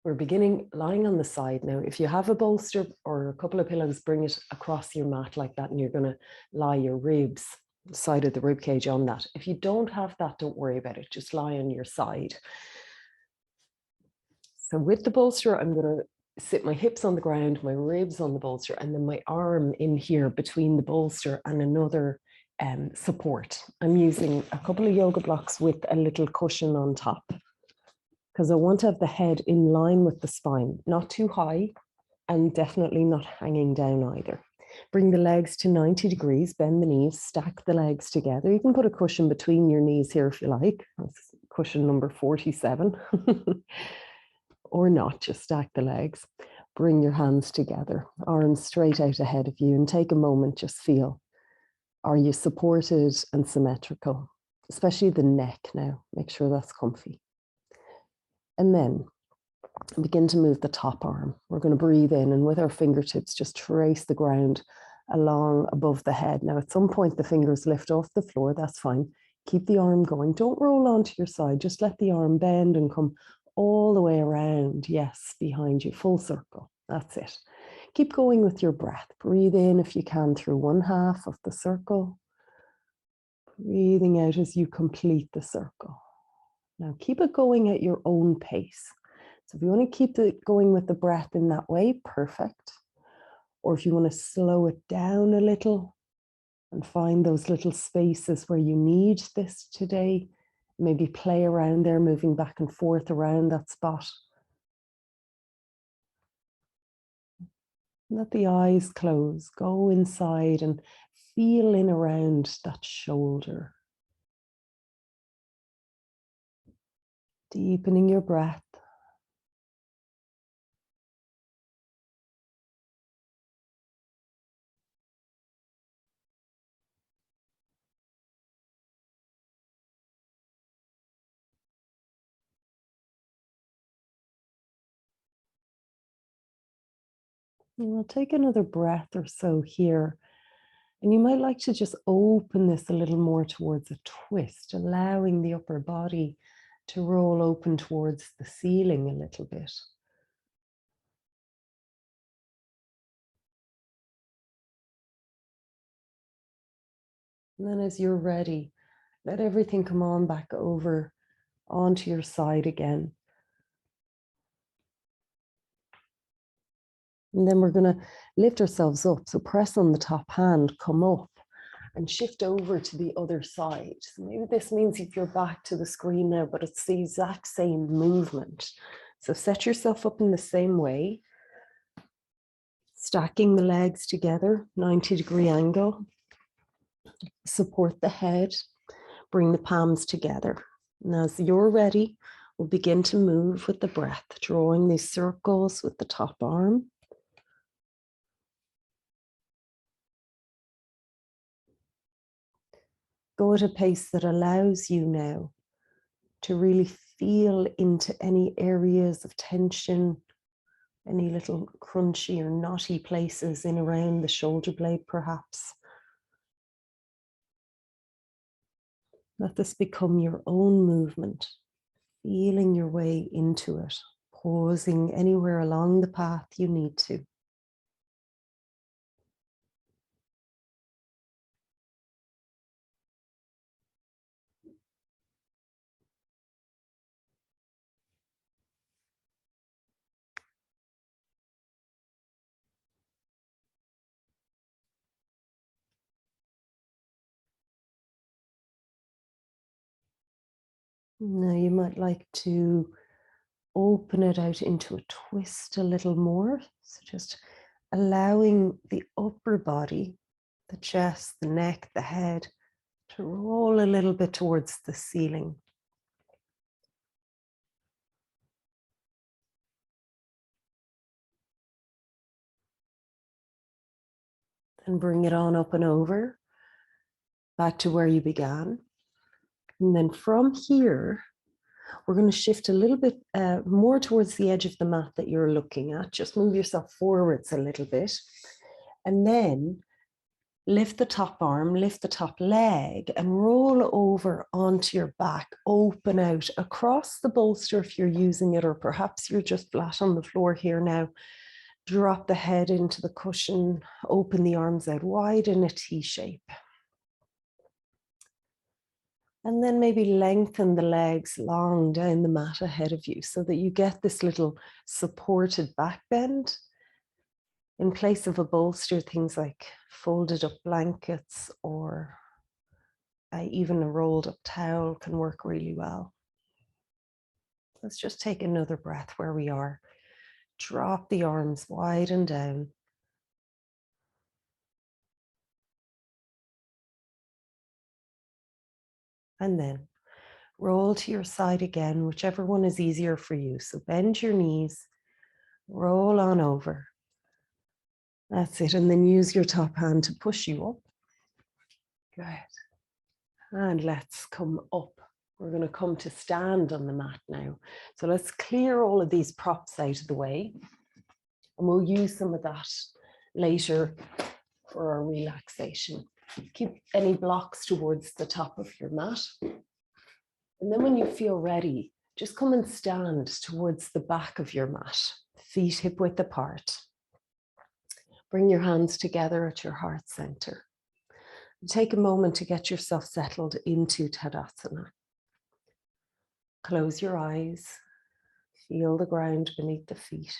We're beginning lying on the side now. If you have a bolster or a couple of pillows, bring it across your mat like that, and you're going to lie your ribs, side of the rib cage on that. If you don't have that, don't worry about it. Just lie on your side. So with the bolster, I'm going to sit my hips on the ground, my ribs on the bolster, and then my arm in here between the bolster and another support. I'm using a couple of yoga blocks with a little cushion on top, because I want to have the head in line with the spine, not too high and definitely not hanging down either. Bring the legs to 90 degrees, bend the knees, stack the legs together. You can put a cushion between your knees here if you like. That's cushion number 47. Or not, just stack the legs. Bring your hands together, arms straight out ahead of you, and take a moment, just feel. Are you supported and symmetrical? Especially the neck now. Make sure that's comfy. And then begin to move the top arm. We're going to breathe in, and with our fingertips, just trace the ground along above the head. Now, at some point, the fingers lift off the floor. That's fine. Keep the arm going. Don't roll onto your side. Just let the arm bend and come all the way around. Yes, behind you, full circle. That's it. Keep going with your breath. Breathe in if you can through one half of the circle. Breathing out as you complete the circle. Now keep it going at your own pace. So if you want to keep it going with the breath in that way, perfect. Or if you want to slow it down a little and find those little spaces where you need this today, maybe play around there, moving back and forth around that spot. Let the eyes close, go inside and feel in around that shoulder. Deepening your breath. And we'll take another breath or so here. And you might like to just open this a little more towards a twist, allowing the upper body to roll open towards the ceiling a little bit. And then as you're ready, let everything come on back over onto your side again. And then we're going to lift ourselves up. So press on the top hand, come up and shift over to the other side. So maybe this means if you're back to the screen now, but it's the exact same movement. So set yourself up in the same way. Stacking the legs together, 90-degree angle. Support the head. Bring the palms together. And as you're ready, we'll begin to move with the breath, drawing these circles with the top arm. Go at a pace that allows you now to really feel into any areas of tension, any little crunchy or knotty places in around the shoulder blade, perhaps. Let this become your own movement, feeling your way into it, pausing anywhere along the path you need to. Now you might like to open it out into a twist a little more. So just allowing the upper body, the chest, the neck, the head, to roll a little bit towards the ceiling. Then bring it on up and over, back to where you began. And then from here, we're going to shift a little bit more towards the edge of the mat that you're looking at. Just move yourself forwards a little bit. And then Lift the top arm, lift the top leg, and roll over onto your back. Open out across the bolster if you're using it, or perhaps you're just flat on the floor here now. Drop the head into the cushion, open the arms out wide in a T shape. And then maybe lengthen the legs long down the mat ahead of you so that you get this little supported back bend. In place of a bolster, things like folded up blankets or even a rolled up towel can work really well. Let's just take another breath where we are. Drop the arms wide and down. And then roll to your side again, whichever one is easier for you. So bend your knees, roll on over. That's it. And then use your top hand to push you up. Good. And let's come up. We're going to come to stand on the mat now. So let's clear all of these props out of the way. And we'll use some of that later for our relaxation. Keep any blocks towards the top of your mat. And then when you feel ready, just come and stand towards the back of your mat, feet hip width apart. Bring your hands together at your heart center. Take a moment to get yourself settled into Tadasana. Close your eyes, feel the ground beneath the feet.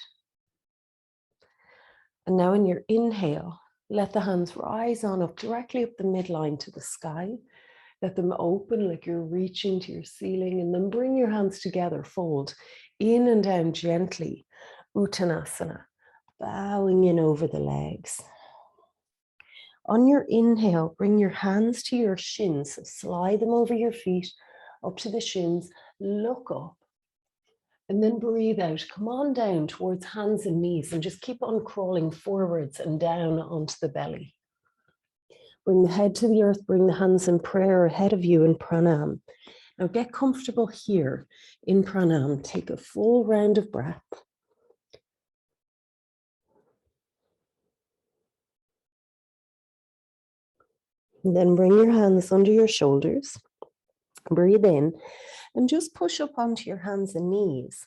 And now in your inhale, let the hands rise on up directly up the midline to the sky. Let them open like you're reaching to your ceiling, and then bring your hands together, fold in and down gently, Uttanasana, bowing in over the legs. On your inhale, bring your hands to your shins, so slide them over your feet, up to the shins, look up, and then breathe out. Come on down towards hands and knees, and just keep on crawling forwards and down onto the belly. Bring the head to the earth, bring the hands in prayer ahead of you in pranam. Now get comfortable here in pranam. Take a full round of breath. And then bring your hands under your shoulders. Breathe in and just push up onto your hands and knees.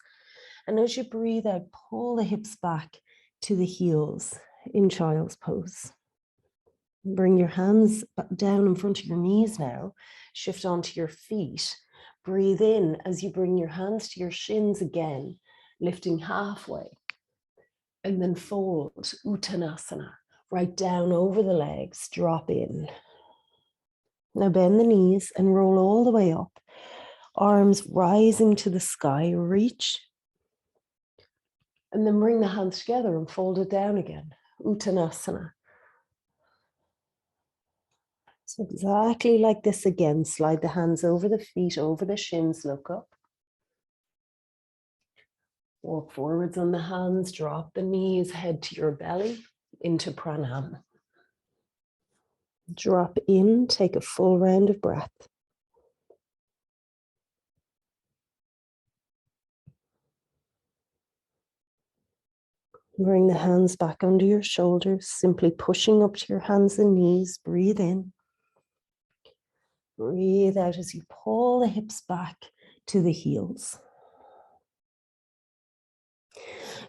And as you breathe out, pull the hips back to the heels in child's pose. Bring your hands down in front of your knees now. Shift onto your feet. Breathe in as you bring your hands to your shins again, lifting halfway. And then fold, Uttanasana, right down over the legs, drop in. Now bend the knees and roll all the way up. Arms rising to the sky, reach. And then bring the hands together and fold it down again, Uttanasana. So exactly like this again, slide the hands over the feet, over the shins, look up. Walk forwards on the hands, drop the knees, head to your belly, into pranam. Drop in, take a full round of breath. Bring the hands back under your shoulders, simply pushing up to your hands and knees. Breathe in. Breathe out as you pull the hips back to the heels.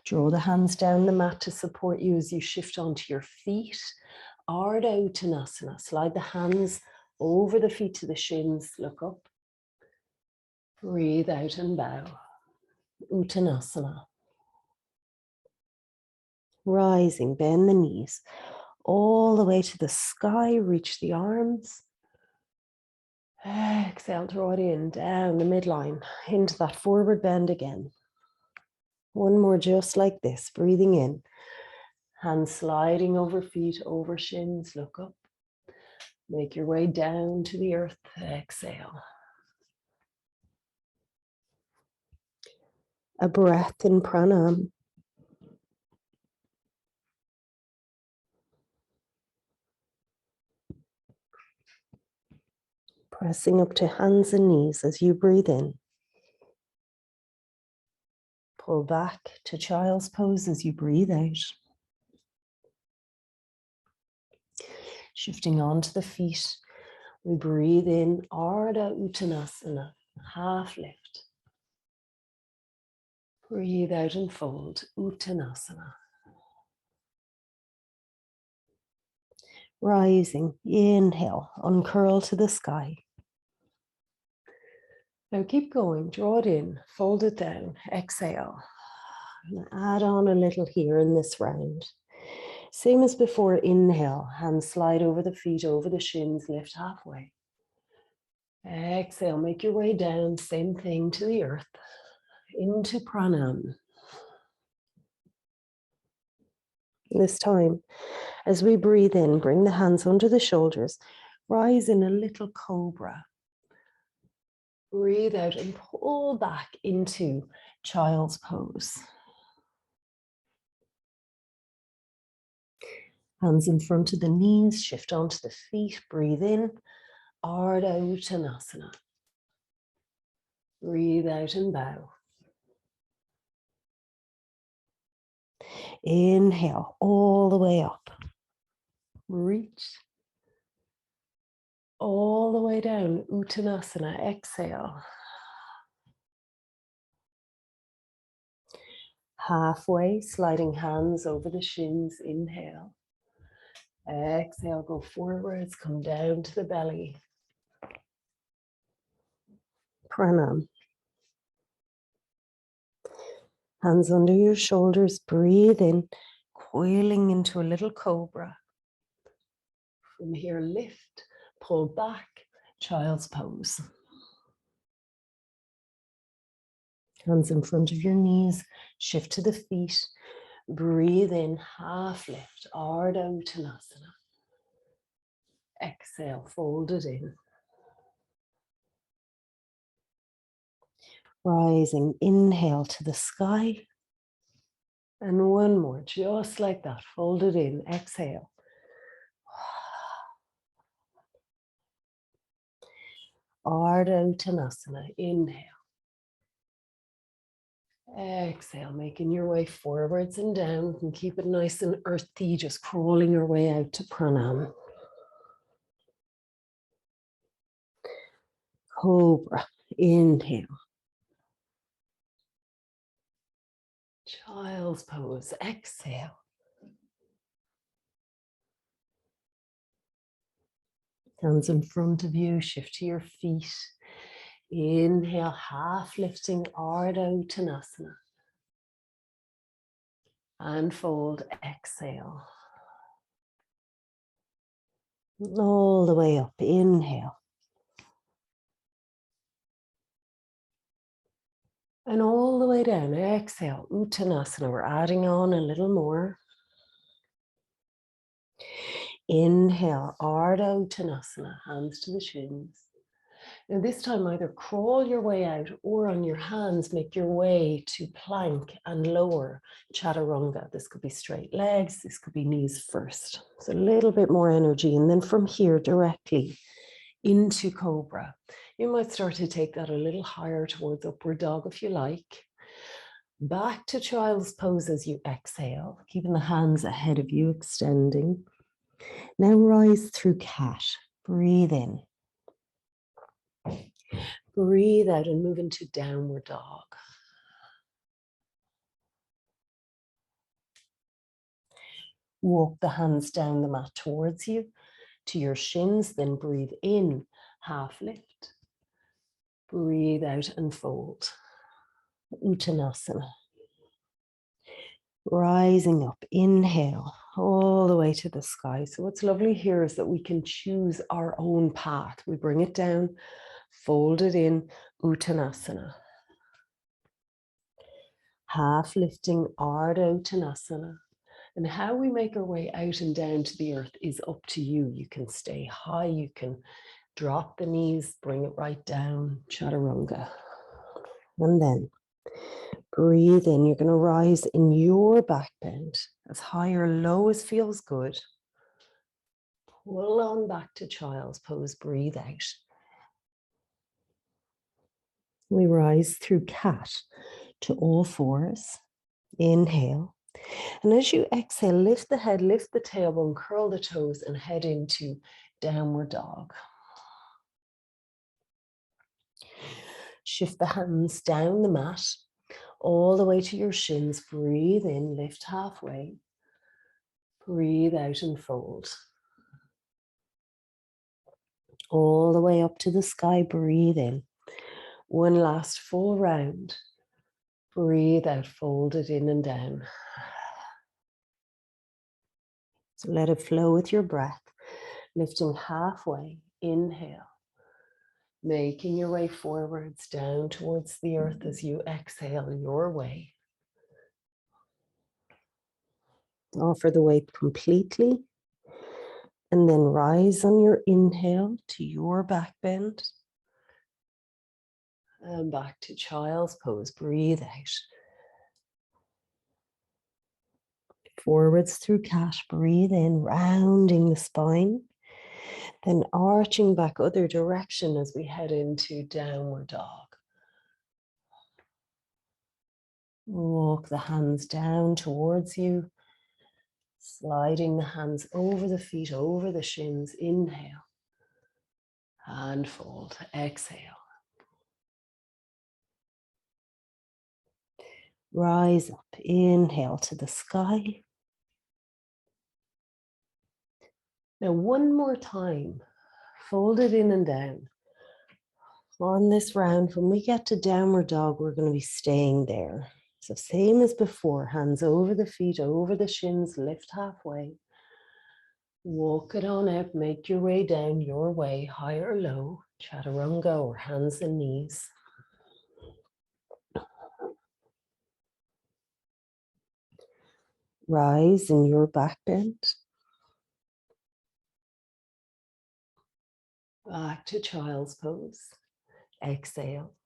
Draw the hands down the mat to support you as you shift onto your feet. Ardha Uttanasana. Slide the hands over the feet to the shins. Look up. Breathe out and bow. Uttanasana. Rising, bend the knees all the way to the sky. Reach the arms. Exhale, draw it in, down the midline, into that forward bend again. One more just like this, breathing in. Hands sliding over feet, over shins, look up. Make your way down to the earth, exhale. A breath in pranam. Pressing up to hands and knees as you breathe in. Pull back to child's pose as you breathe out. Shifting onto the feet, we breathe in, Ardha Uttanasana, half lift. Breathe out and fold, Uttanasana. Rising, inhale, uncurl to the sky. Now keep going, draw it in, fold it down, exhale. And add on a little here in this round. Same as before, inhale, hands slide over the feet, over the shins, lift halfway. Exhale, make your way down, same thing to the earth, into pranam. This time, as we breathe in, bring the hands under the shoulders, rise in a little cobra. Breathe out and pull back into child's pose. Hands in front of the knees, shift onto the feet, breathe in, Ardha Uttanasana. Breathe out and bow. Inhale, all the way up. Reach. All the way down, Uttanasana, exhale. Halfway, sliding hands over the shins, inhale. Exhale, go forwards, come down to the belly. Pranam. Hands under your shoulders, breathe in, coiling into a little cobra. From here, lift, pull back, child's pose. Hands in front of your knees, shift to the feet, breathe in, half lift, Ardha Uttanasana. Exhale, fold it in. Rising, inhale to the sky. And one more, just like that, fold it in, exhale. Ardha Uttanasana, inhale. Exhale, making your way forwards and down, and keep it nice and earthy, just crawling your way out to pranam. Cobra, inhale. Child's pose, exhale. Hands in front of you, shift to your feet. Inhale, half lifting, Ardha Uttanasana. And fold, exhale. All the way up, inhale. And all the way down, exhale, Uttanasana. We're adding on a little more. Inhale, Ardha Uttanasana, hands to the shins. Now this time either crawl your way out or on your hands make your way to plank and lower chaturanga. This could be straight legs, this could be knees first. So a little bit more energy, and then from here directly into cobra. You might start to take that a little higher towards upward dog if you like. Back to child's pose as you exhale, keeping the hands ahead of you, extending. Now rise through cat. Breathe in. Breathe out and move into downward dog. Walk the hands down the mat towards you to your shins, then breathe in, half lift. Breathe out and fold. Uttanasana. Rising up, inhale, all the way to the sky. So what's lovely here is that we can choose our own path. We bring it down, fold it in, Uttanasana. Half lifting, Ardha Uttanasana. And how we make our way out and down to the earth is up to you. You can stay high, you can drop the knees, bring it right down, chaturanga. And then breathe in. You're going to rise in your back bend, as high or low as feels good. Pull on back to child's pose, breathe out. We rise through cat to all fours. Inhale. And as you exhale, lift the head, lift the tailbone, curl the toes, and head into downward dog. Shift the hands down the mat, all the way to your shins. Breathe in, lift halfway. Breathe out and fold. All the way up to the sky, breathe in. One last full round. Breathe out, fold it in and down. So let it flow with your breath, lifting halfway. Inhale, making your way forwards down towards the earth as you exhale your way. Offer the weight completely, and then rise on your inhale to your back bend. And back to child's pose. Breathe out. Forwards through cat. Breathe in, rounding the spine. Then arching back other direction as we head into downward dog. Walk the hands down towards you. Sliding the hands over the feet, over the shins. Inhale. And fold. Exhale. Rise up. Inhale to the sky. Now one more time. Fold it in and down. On this round, when we get to downward dog, we're going to be staying there. So same as before, hands over the feet, over the shins, lift halfway. Walk it on out, make your way down your way, high or low, chaturanga or hands and knees. Rise in your back bend. Back to child's pose. Exhale.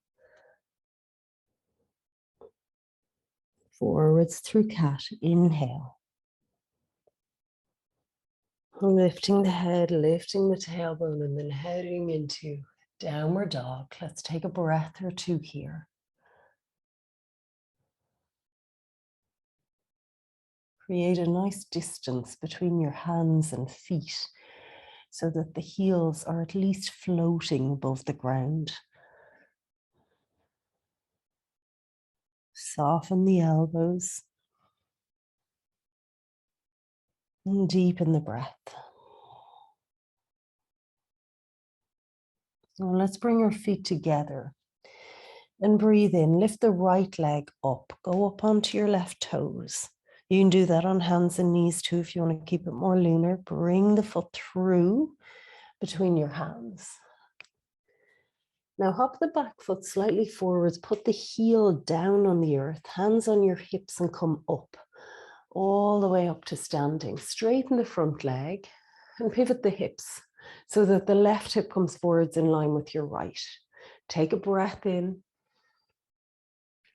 Forwards through cat. Inhale. Lifting the head, lifting the tailbone, and then heading into downward dog. Let's take a breath or two here. Create a nice distance between your hands and feet so that the heels are at least floating above the ground. Soften the elbows and deepen the breath. So let's bring our feet together and breathe in. Lift the right leg up. Go up onto your left toes. You can do that on hands and knees too if you want to keep it more lunar. Bring the foot through between your hands. Now hop the back foot slightly forwards, put the heel down on the earth, hands on your hips and come up, all the way up to standing. Straighten the front leg and pivot the hips so that the left hip comes forwards in line with your right. Take a breath in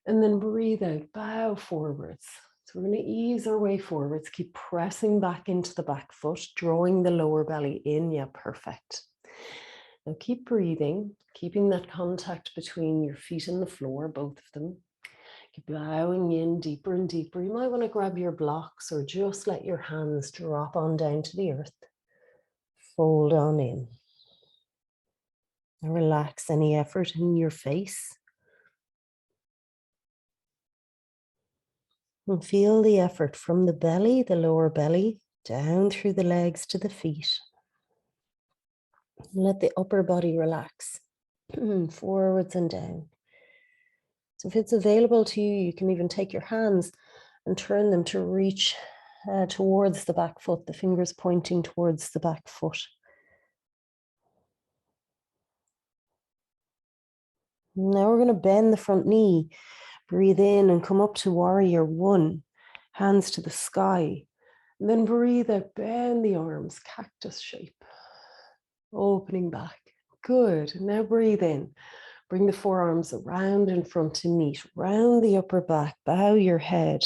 and then breathe out, bow forwards. So we're going to ease our way forwards, keep pressing back into the back foot, drawing the lower belly in. Yeah, perfect. Now keep breathing, keeping that contact between your feet and the floor, both of them. Keep bowing in deeper and deeper. You might want to grab your blocks or just let your hands drop on down to the earth. Fold on in. Now relax any effort in your face. And feel the effort from the belly, the lower belly, down through the legs to the feet. Let the upper body relax, forwards and down. So if it's available to you, you can even take your hands and turn them to reach towards the back foot, the fingers pointing towards the back foot. Now we're going to bend the front knee. Breathe in and come up to warrior one, hands to the sky. And then breathe out, bend the arms, cactus shape. Opening back. Good. Now breathe in. Bring the forearms around in front to meet. Round the upper back. Bow your head.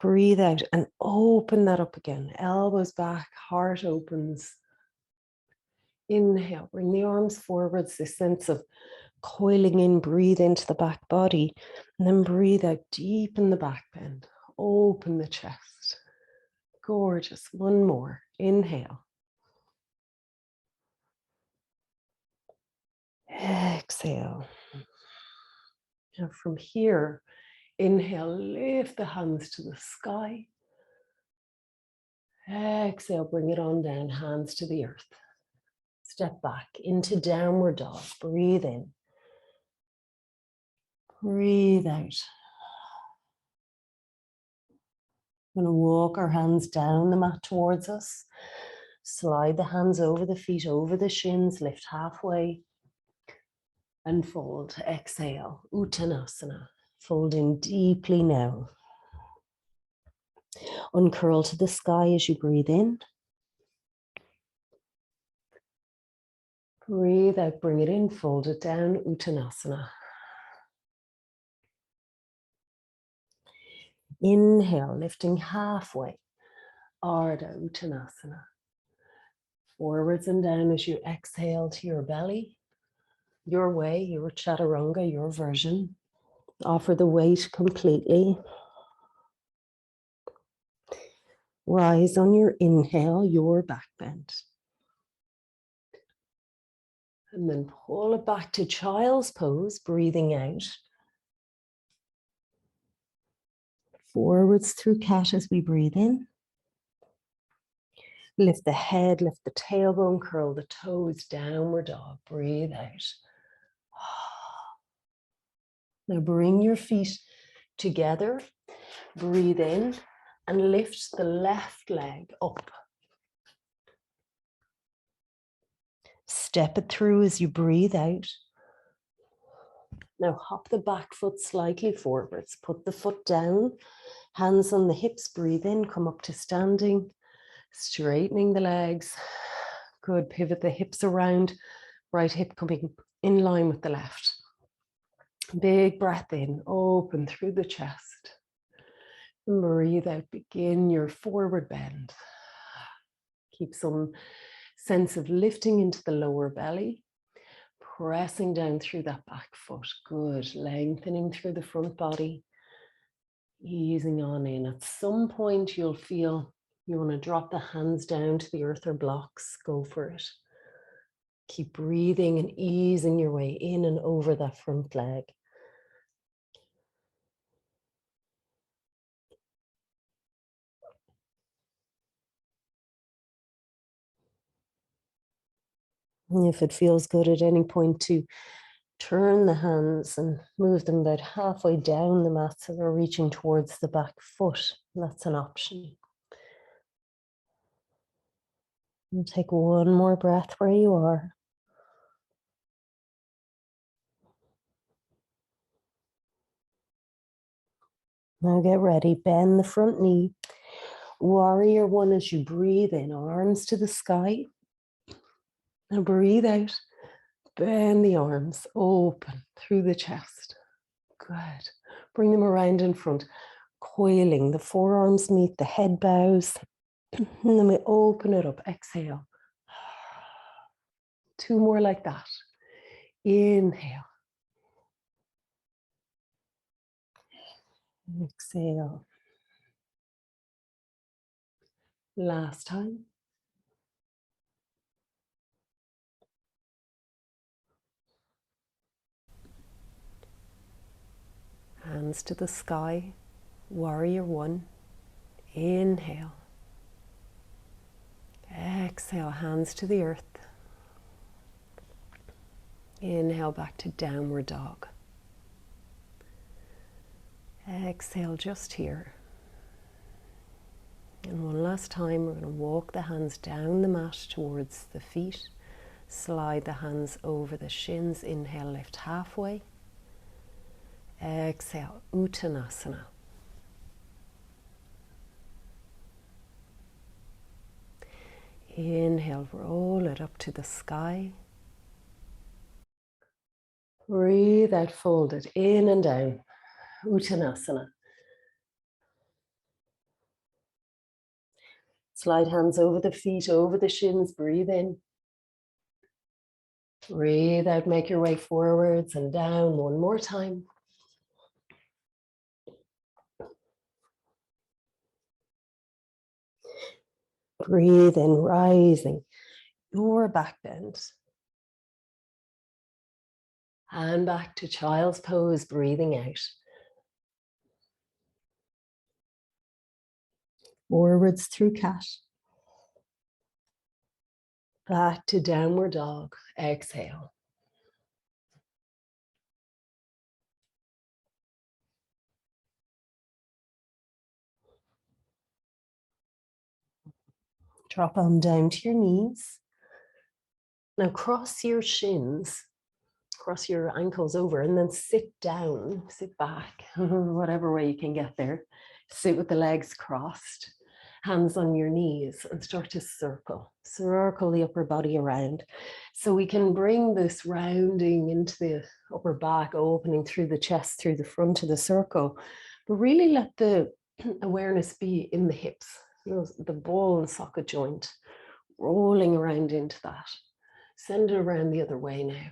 Breathe out and open that up again. Elbows back, heart opens. Inhale. Bring the arms forwards. This sense of coiling in. Breathe into the back body. And then breathe out. Deepen the back bend. Open the chest. Gorgeous. One more. Inhale. Exhale. Now from here, inhale, lift the hands to the sky. Exhale, bring it on down, hands to the earth. Step back into downward dog. Breathe in. Breathe out. We're going to walk our hands down the mat towards us. Slide the hands over the feet, over the shins, lift halfway. And fold. Exhale. Uttanasana. Folding deeply now. Uncurl to the sky as you breathe in. Breathe out, bring it in, fold it down, Uttanasana. Inhale, lifting halfway, Ardha Uttanasana. Forwards and down as you exhale to your belly, your way, your chaturanga, your version. Offer the weight completely. Rise on your inhale, your back bend. And then pull it back to child's pose, breathing out. Forwards through cat as we breathe in. Lift the head, lift the tailbone, curl the toes, downward dog, breathe out. Now bring your feet together, breathe in and lift the left leg up. Step it through as you breathe out. Now hop the back foot slightly forwards, put the foot down, hands on the hips, breathe in, come up to standing, straightening the legs. Good, pivot the hips around, right hip coming in line with the left. Big breath in, open through the chest. And breathe out, begin your forward bend. Keep some sense of lifting into the lower belly, pressing down through that back foot. Good, lengthening through the front body, easing on in. At some point you'll feel you want to drop the hands down to the earth or blocks, go for it. Keep breathing and easing your way in and over that front leg. If it feels good at any point to turn the hands and move them about halfway down the mat so they're reaching towards the back foot, that's an option. And take one more breath where you are. Now get ready, bend the front knee. Warrior one as you breathe in, arms to the sky. Now breathe out, bend the arms, open through the chest. Good. Bring them around in front, coiling. The forearms meet, the head bows. And then we open it up, exhale. Two more like that. Inhale. Exhale. Last time. Hands to the sky, warrior one. Inhale. Exhale, hands to the earth. Inhale back to downward dog. Exhale just here. And one last time, we're going to walk the hands down the mat towards the feet. Slide the hands over the shins. Inhale, lift halfway. Exhale, Uttanasana. Inhale, roll it up to the sky. Breathe out, fold it in and down. Uttanasana. Slide hands over the feet, over the shins. Breathe in. Breathe out, make your way forwards and down one more time. Breathe in, rising your back bend. And back to child's pose, breathing out. Forwards through cat. Back to downward dog, exhale. Drop on down to your knees. Now cross your shins, cross your ankles over, and then sit down, sit back, whatever way you can get there. Sit with the legs crossed, hands on your knees, and start to circle the upper body around. So we can bring this rounding into the upper back, opening through the chest, through the front of the circle, but really let the awareness be in the hips, the ball and socket joint, rolling around into that. Send it around the other way now.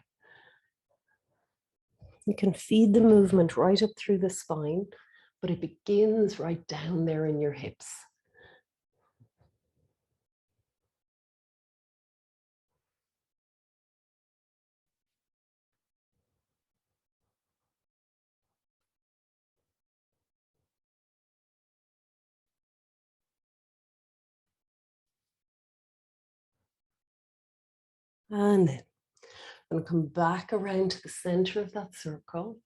You can feed the movement right up through the spine, but it begins right down there in your hips. And then I'm going to come back around to the center of that circle.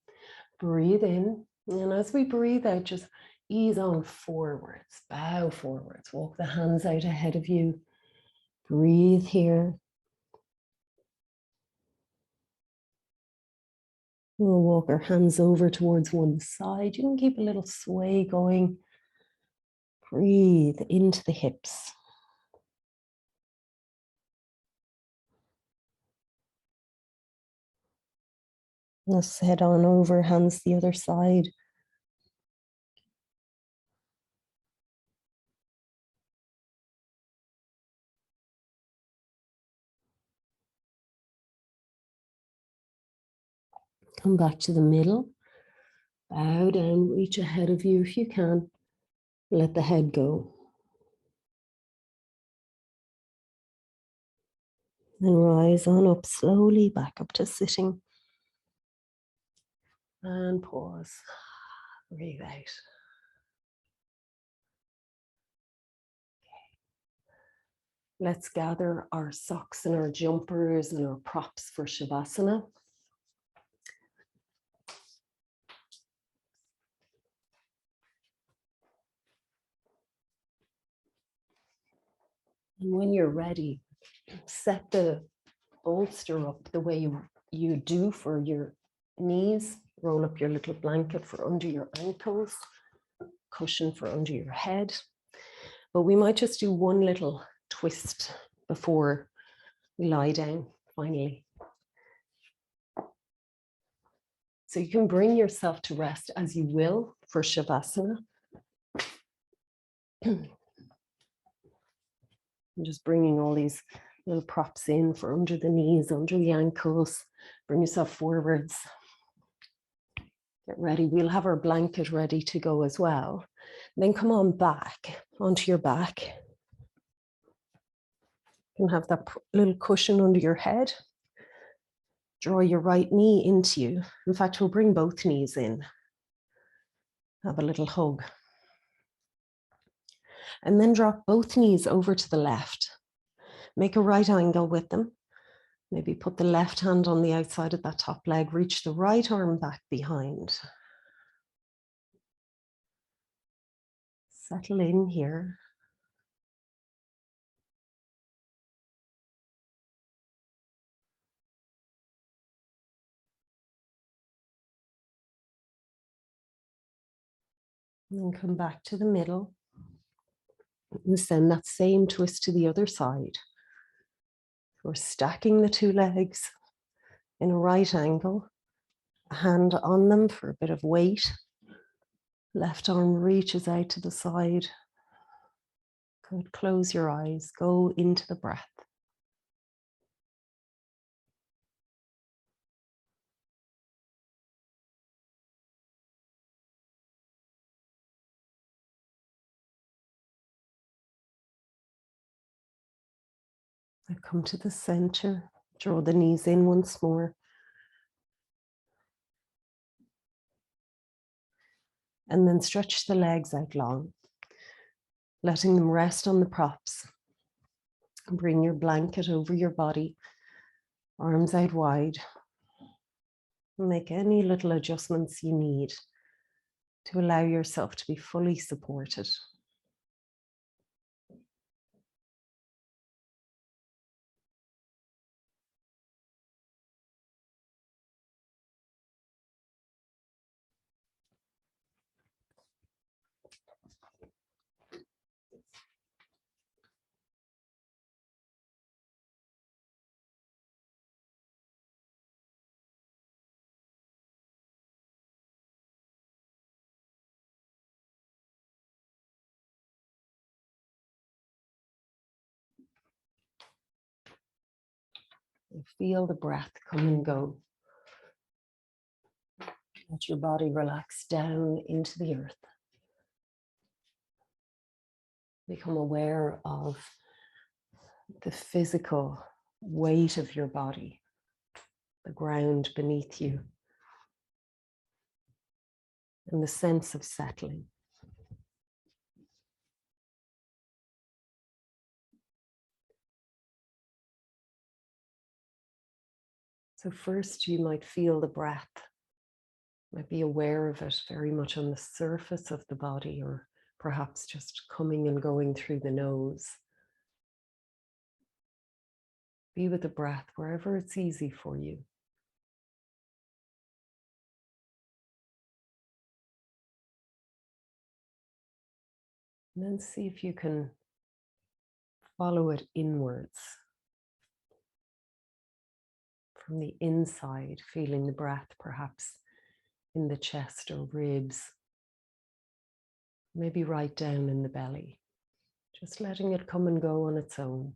Breathe in. And as we breathe out, just ease on forwards, bow forwards, walk the hands out ahead of you. Breathe here. We'll walk our hands over towards one side. You can keep a little sway going. Breathe into the hips. Let's head on over, hands the other side. Come back to the middle. Bow down, reach ahead of you if you can. Let the head go. And rise on up slowly, back up to sitting. And pause. Breathe out. Let's gather our socks and our jumpers and our props for Savasana. And when you're ready, set the bolster up the way you do for your knees. Roll up your little blanket for under your ankles, cushion for under your head. But we might just do one little twist before we lie down finally. So you can bring yourself to rest as you will for Shavasana. I'm just bringing all these little props in for under the knees, under the ankles. Bring yourself forwards. Get ready. We'll have our blanket ready to go as well. Then come on back, onto your back. You can have that little cushion under your head. Draw your right knee into you. In fact, we'll bring both knees in. Have a little hug. And then drop both knees over to the left. Make a right angle with them. Maybe put the left hand on the outside of that top leg. Reach the right arm back behind. Settle in here. And then come back to the middle. And send that same twist to the other side. We're stacking the two legs in a right angle. A hand on them for a bit of weight. Left arm reaches out to the side. Good. Close your eyes. Go into the breath. I come to the center, draw the knees in once more. And then stretch the legs out long, letting them rest on the props. Bring your blanket over your body, arms out wide. Make any little adjustments you need to allow yourself to be fully supported. Feel the breath come and go. Let your body relax down into the earth. Become aware of the physical weight of your body, the ground beneath you, and the sense of settling. So first you might feel the breath, might be aware of it very much on the surface of the body, or perhaps just coming and going through the nose. Be with the breath wherever it's easy for you. And then see if you can follow it inwards. From the inside, feeling the breath perhaps in the chest or ribs, maybe right down in the belly. Just letting it come and go on its own.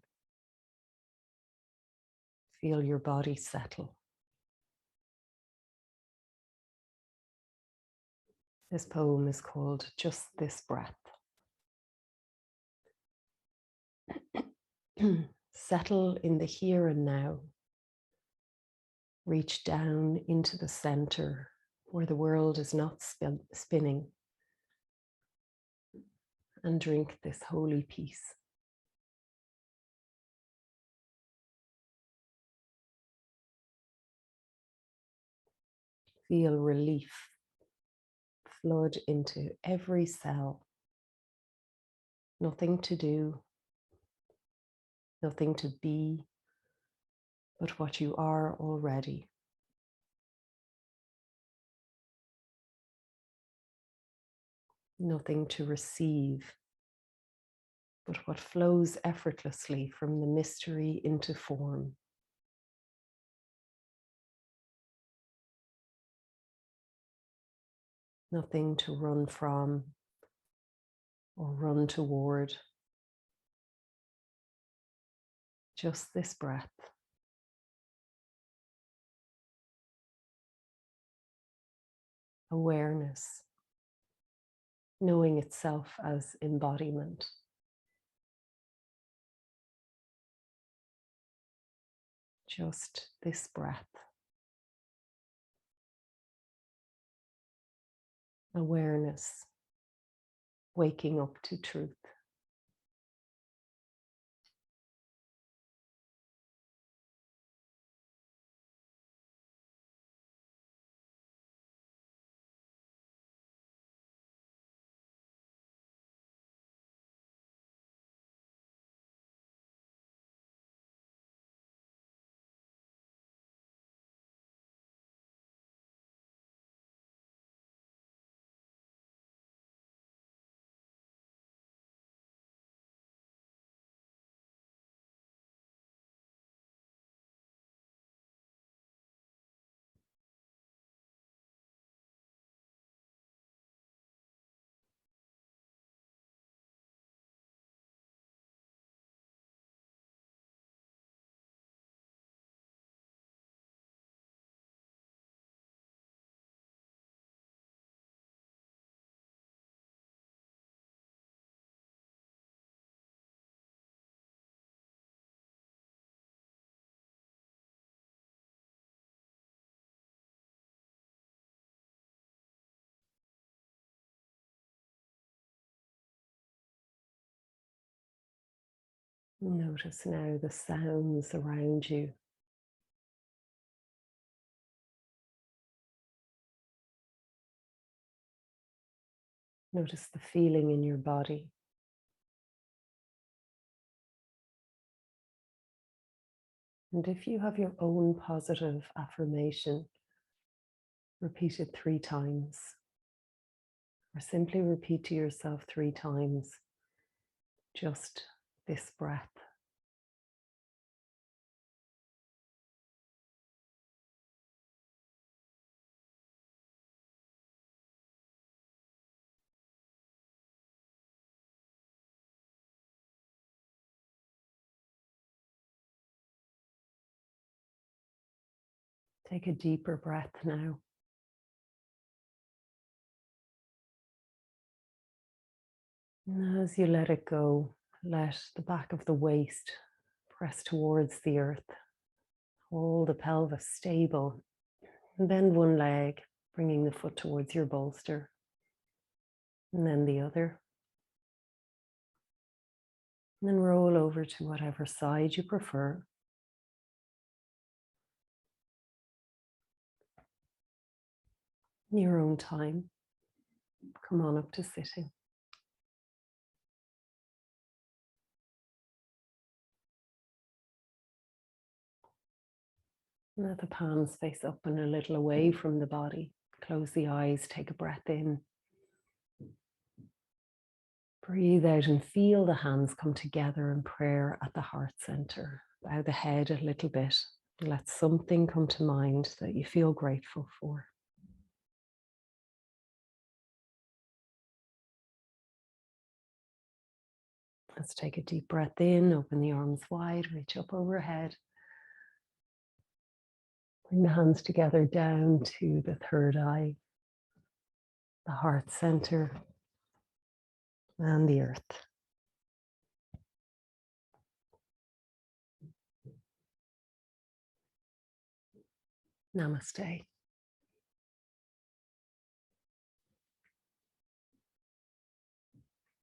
Feel your body settle. This poem is called Just This Breath. Settle in the here and now. Reach down into the center where the world is not spinning, and drink this holy peace. Feel relief flood into every cell. Nothing to do, nothing to be, but what you are already. Nothing to receive, but what flows effortlessly from the mystery into form. Nothing to run from or run toward. Just this breath. Awareness, knowing itself as embodiment. Just this breath. Awareness, waking up to truth. Notice now the sounds around you. Notice the feeling in your body. And if you have your own positive affirmation, repeat it 3 times. Or simply repeat to yourself 3 times just this breath. Take a deeper breath now. And as you let it go, let the back of the waist press towards the earth. Hold the pelvis stable. And bend one leg, bringing the foot towards your bolster. And then the other. And then roll over to whatever side you prefer. In your own time, come on up to sitting. Let the palms face up and a little away from the body. Close the eyes, take a breath in. Breathe out and feel the hands come together in prayer at the heart center. Bow the head a little bit. Let something come to mind that you feel grateful for. Let's take a deep breath in, open the arms wide, reach up overhead. Bring the hands together down to the third eye, the heart center, and the earth. Namaste.